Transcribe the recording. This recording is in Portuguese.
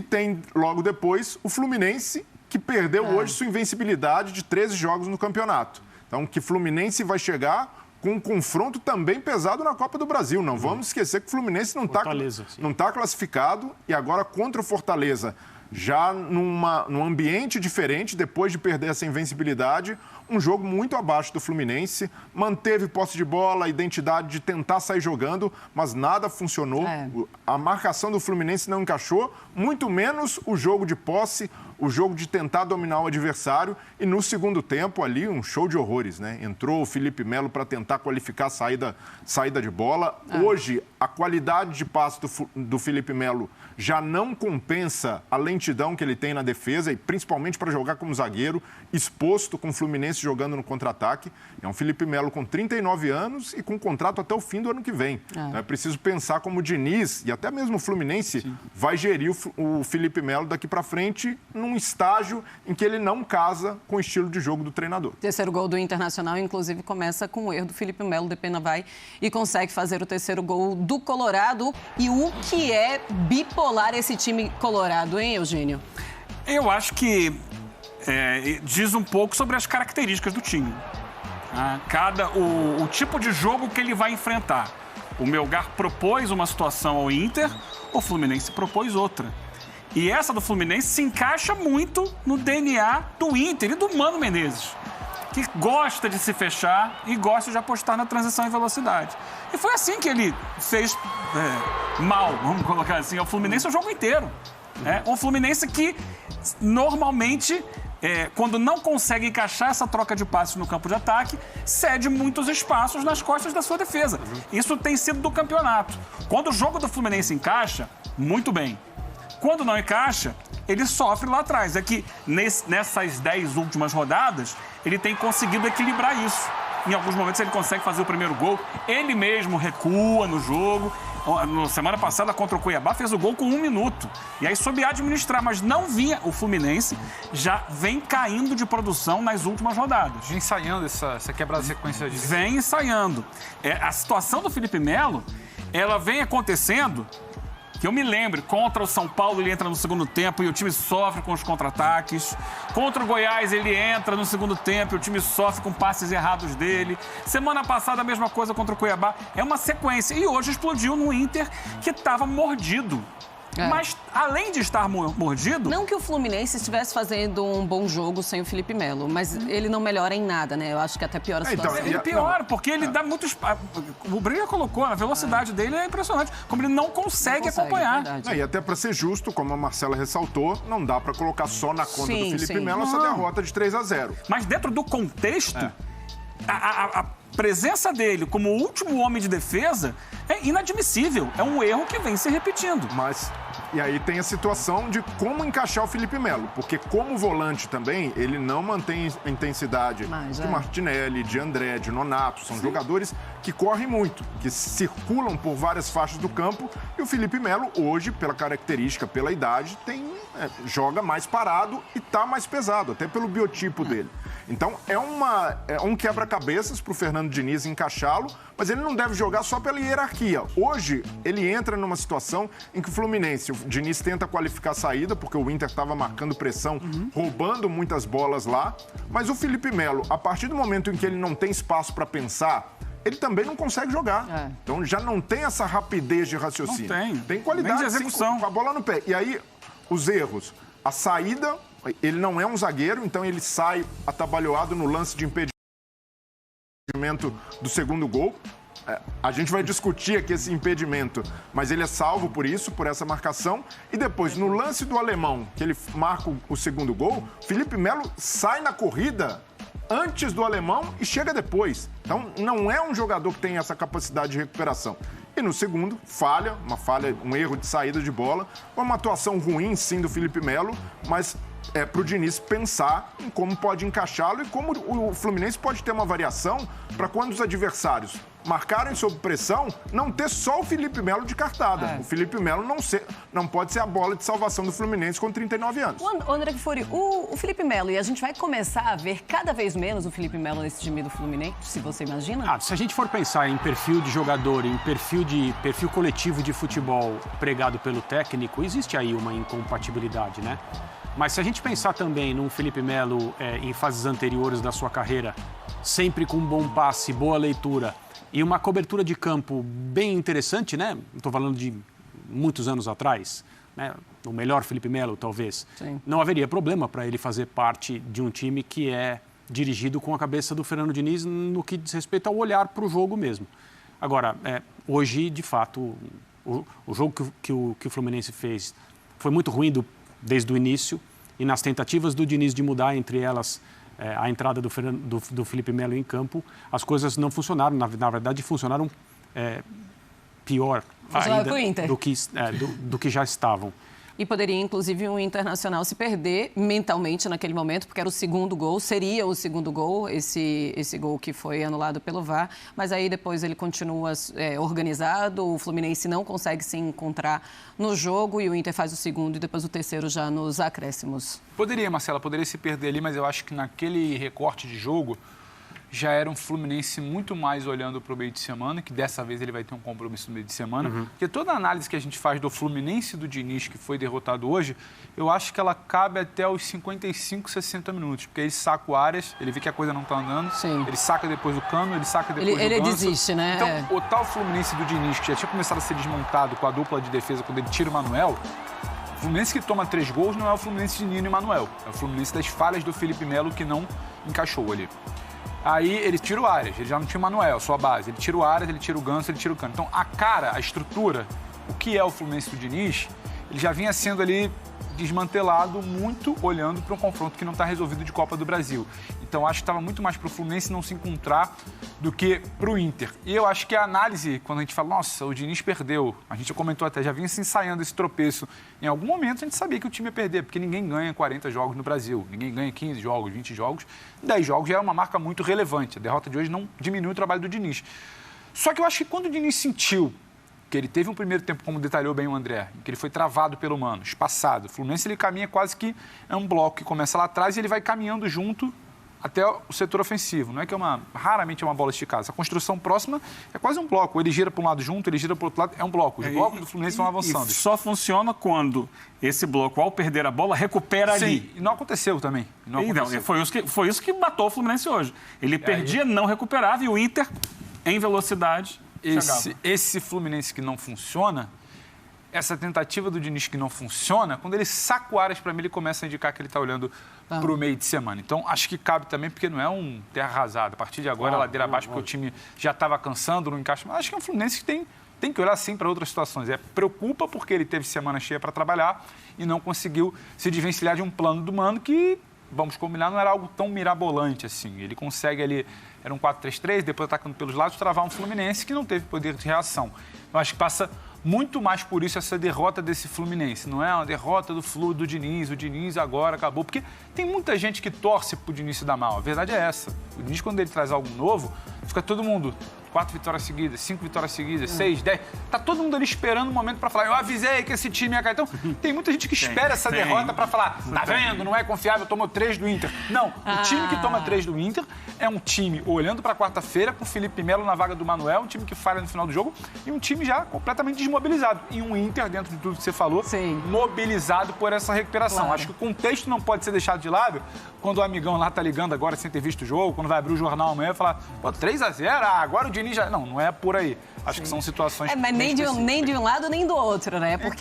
tem logo depois o Fluminense, que perdeu hoje sua invencibilidade de 13 jogos no campeonato. Então, que Fluminense vai chegar com um confronto também pesado na Copa do Brasil. Não vamos esquecer que o Fluminense não está classificado e agora contra o Fortaleza, já num ambiente diferente, depois de perder essa invencibilidade, um jogo muito abaixo do Fluminense, manteve posse de bola, a identidade de tentar sair jogando, mas nada funcionou. A marcação do Fluminense não encaixou, muito menos o jogo de posse, o jogo de tentar dominar o adversário. E no segundo tempo ali, um show de horrores, né? Entrou o Felipe Melo para tentar qualificar a saída de bola. Hoje, a qualidade de passe do Felipe Melo já não compensa a lentidão que ele tem na defesa, e principalmente para jogar como zagueiro, exposto com o Fluminense jogando no contra-ataque. É um Felipe Melo com 39 anos e com contrato até o fim do ano que vem. Então, é preciso pensar como o Diniz e até mesmo o Fluminense vai gerir o Felipe Melo daqui para frente num estágio em que ele não casa com o estilo de jogo do treinador. Terceiro gol do Internacional, inclusive, começa com o erro do Felipe Melo. Depena vai e consegue fazer o terceiro gol do Colorado. E o que é bipolar esse time colorado, hein, Eugênio? Eu acho que diz um pouco sobre as características do time. O tipo de jogo que ele vai enfrentar. O Melgar propôs uma situação ao Inter, o Fluminense propôs outra. E essa do Fluminense se encaixa muito no DNA do Inter e do Mano Menezes, que gosta de se fechar e gosta de apostar na transição em velocidade. E foi assim que ele fez mal, vamos colocar assim, ao Fluminense o jogo inteiro. Um Fluminense que normalmente, quando não consegue encaixar essa troca de passes no campo de ataque, cede muitos espaços nas costas da sua defesa. Isso tem sido do campeonato. Quando o jogo do Fluminense encaixa, muito bem. Quando não encaixa, ele sofre lá atrás. É que nessas 10 últimas rodadas, ele tem conseguido equilibrar isso. Em alguns momentos ele consegue fazer o primeiro gol, ele mesmo recua no jogo. Na semana passada, contra o Cuiabá, fez o gol com 1 minuto. E aí soube administrar, mas não vinha. O Fluminense já vem caindo de produção nas últimas rodadas. Vem ensaiando essa quebra da sequência de... Vem ensaiando. A situação do Felipe Melo, ela vem acontecendo... Que eu me lembro, contra o São Paulo ele entra no segundo tempo e o time sofre com os contra-ataques. Contra o Goiás ele entra no segundo tempo e o time sofre com passes errados dele. Semana passada a mesma coisa contra o Cuiabá. É uma sequência. E hoje explodiu no Inter que estava mordido. Mas, além de estar mordido... Não que o Fluminense estivesse fazendo um bom jogo sem o Felipe Melo, mas ele não melhora em nada, né? Eu acho que até piora a situação. Então, ele piora, porque ele dá muito espaço. O Briga colocou, a velocidade dele é impressionante. Como ele não consegue acompanhar. E até para ser justo, como a Marcela ressaltou, não dá para colocar só na conta do Felipe Melo essa derrota de 3-0. Mas dentro do contexto, a presença dele como último homem de defesa é inadmissível. É um erro que vem se repetindo. E aí tem a situação de como encaixar o Felipe Melo, porque como volante também, ele não mantém a intensidade de Martinelli, de André, de Nonato. São jogadores que correm muito, que circulam por várias faixas do campo. E o Felipe Melo, hoje, pela característica, pela idade, joga mais parado e está mais pesado, até pelo biotipo dele. Então, é um quebra-cabeças para o Fernando Diniz encaixá-lo, mas ele não deve jogar só pela hierarquia. Hoje, ele entra numa situação em que o Fluminense, o Diniz tenta qualificar a saída, porque o Inter estava marcando pressão, roubando muitas bolas lá, mas o Felipe Melo, a partir do momento em que ele não tem espaço para pensar, ele também não consegue jogar. Então, já não tem essa rapidez de raciocínio. Tem qualidade de execução. Com a bola no pé. E aí, os erros. A saída, ele não é um zagueiro, então ele sai atabalhoado no lance de impedimento do segundo gol. A gente vai discutir aqui esse impedimento, mas ele é salvo por isso, por essa marcação. E depois, no lance do alemão, que ele marca o segundo gol, Felipe Melo sai na corrida antes do alemão e chega depois. Então, não é um jogador que tem essa capacidade de recuperação. E no segundo, um erro de saída de bola, uma atuação ruim, sim, do Felipe Melo, mas é para o Diniz pensar em como pode encaixá-lo e como o Fluminense pode ter uma variação para quando os adversários marcarem sob pressão, não ter só o Felipe Melo de cartada. O Felipe Melo não pode ser a bola de salvação do Fluminense com 39 anos. O André Kfouri, o Felipe Melo, e a gente vai começar a ver cada vez menos o Felipe Melo nesse time do Fluminense, se você imagina? Se a gente for pensar em perfil de jogador, em perfil coletivo de futebol pregado pelo técnico, existe aí uma incompatibilidade, né? Mas se a gente pensar também num Felipe Melo em fases anteriores da sua carreira, sempre com um bom passe, boa leitura e uma cobertura de campo bem interessante, né? Estou falando de muitos anos atrás, né? O melhor Felipe Melo, talvez. Sim. Não haveria problema para ele fazer parte de um time que é dirigido com a cabeça do Fernando Diniz no que diz respeito ao olhar para o jogo mesmo. Agora, hoje, de fato, o jogo que o Fluminense fez foi muito ruim desde o início, e nas tentativas do Diniz de mudar, entre elas a entrada do Felipe Melo em campo, as coisas não funcionaram, na verdade funcionaram pior ainda do que já estavam. E poderia, inclusive, um Internacional se perder mentalmente naquele momento, porque era o segundo gol, seria o segundo gol, esse gol que foi anulado pelo VAR. Mas aí depois ele continua organizado, o Fluminense não consegue se encontrar no jogo e o Inter faz o segundo e depois o terceiro já nos acréscimos. Poderia, Marcela, poderia se perder ali, mas eu acho que naquele recorte de jogo já era um Fluminense muito mais olhando para o meio de semana, que dessa vez ele vai ter um compromisso no meio de semana, porque toda a análise que a gente faz do Fluminense do Diniz, que foi derrotado hoje, eu acho que ela cabe até os 55, 60 minutos, porque ele saca o Arias, ele vê que a coisa não está andando, Sim. Ele saca depois o Cano, ele saca depois o Ele Ganso. desiste, né? Então, o tal Fluminense do Diniz, que já tinha começado a ser desmontado com a dupla de defesa quando ele tira o Manuel, o Fluminense que toma 3 gols não é o Fluminense de Nino e Manuel, é o Fluminense das falhas do Felipe Melo que não encaixou ali. Aí ele tira o Arias, ele já não tinha o Manuel, sua base. Ele tira o Arias, ele tira o Ganso, ele tira o Cano. Então, a estrutura, o que é o Fluminense do Diniz, ele já vinha sendo ali desmantelado, muito olhando para um confronto que não está resolvido de Copa do Brasil. Então, acho que estava muito mais para o Fluminense não se encontrar do que para o Inter. E eu acho que a análise, quando a gente fala, nossa, o Diniz perdeu, a gente já comentou até, já vinha se ensaiando esse tropeço. Em algum momento a gente sabia que o time ia perder, porque ninguém ganha 40 jogos no Brasil, ninguém ganha 15 jogos, 20 jogos, 10 jogos já é uma marca muito relevante. A derrota de hoje não diminui o trabalho do Diniz. Só que eu acho que quando o Diniz sentiu que ele teve um primeiro tempo, como detalhou bem o André, que ele foi travado pelo Mano, espaçado. O Fluminense ele caminha quase que é um bloco que começa lá atrás e ele vai caminhando junto até o setor ofensivo. Não é que raramente é uma bola esticada. Essa construção próxima é quase um bloco. Ele gira para um lado junto, ele gira para o outro lado, é um bloco. Os blocos do Fluminense vão avançando. E só funciona quando esse bloco, ao perder a bola, recupera ali. Sim, e não aconteceu também. Não aconteceu. Foi isso que matou o Fluminense hoje. Ele perdia, não recuperava, e o Inter, em velocidade, esse Fluminense que não funciona, essa tentativa do Diniz que não funciona, quando ele saca o Arias, para mim, ele começa a indicar que ele está olhando para o meio de semana. Então, acho que cabe também, porque não é um terra arrasada. A partir de agora, ladeira abaixo, porque o time já estava cansando, não encaixa. Mas acho que é um Fluminense que tem que olhar, sim, para outras situações. Preocupa porque ele teve semana cheia para trabalhar e não conseguiu se desvencilhar de um plano do Mano que, vamos combinar, não era algo tão mirabolante assim. Ele consegue ali, era um 4-3-3, depois atacando pelos lados, travar um Fluminense que não teve poder de reação. Eu acho que passa muito mais por isso essa derrota desse Fluminense. Não é uma derrota do Diniz, o Diniz agora acabou. Porque tem muita gente que torce pro Diniz se dar mal. A verdade é essa. O Diniz, quando ele traz algo novo, fica todo mundo 4 vitórias seguidas, 5 vitórias seguidas, 6, 10. Tá todo mundo ali esperando um momento para falar, eu avisei que esse time ia cair. Então, tem muita gente que espera essa derrota para falar, tá vendo, não é confiável, tomou 3 do Inter. Não, o time que toma 3 do Inter é um time olhando para quarta-feira, com o Felipe Melo na vaga do Manuel, um time que falha no final do jogo, e um time já completamente desmobilizado. E um Inter, dentro de tudo que você falou, mobilizado por essa recuperação. Claro. Acho que o contexto não pode ser deixado de lado quando o amigão lá tá ligando agora sem ter visto o jogo, quando vai abrir o jornal amanhã e falar, pô, 3-0, agora o Diniz já... Não é por aí. Acho que são situações... Mas nem de um lado nem do outro, né? Porque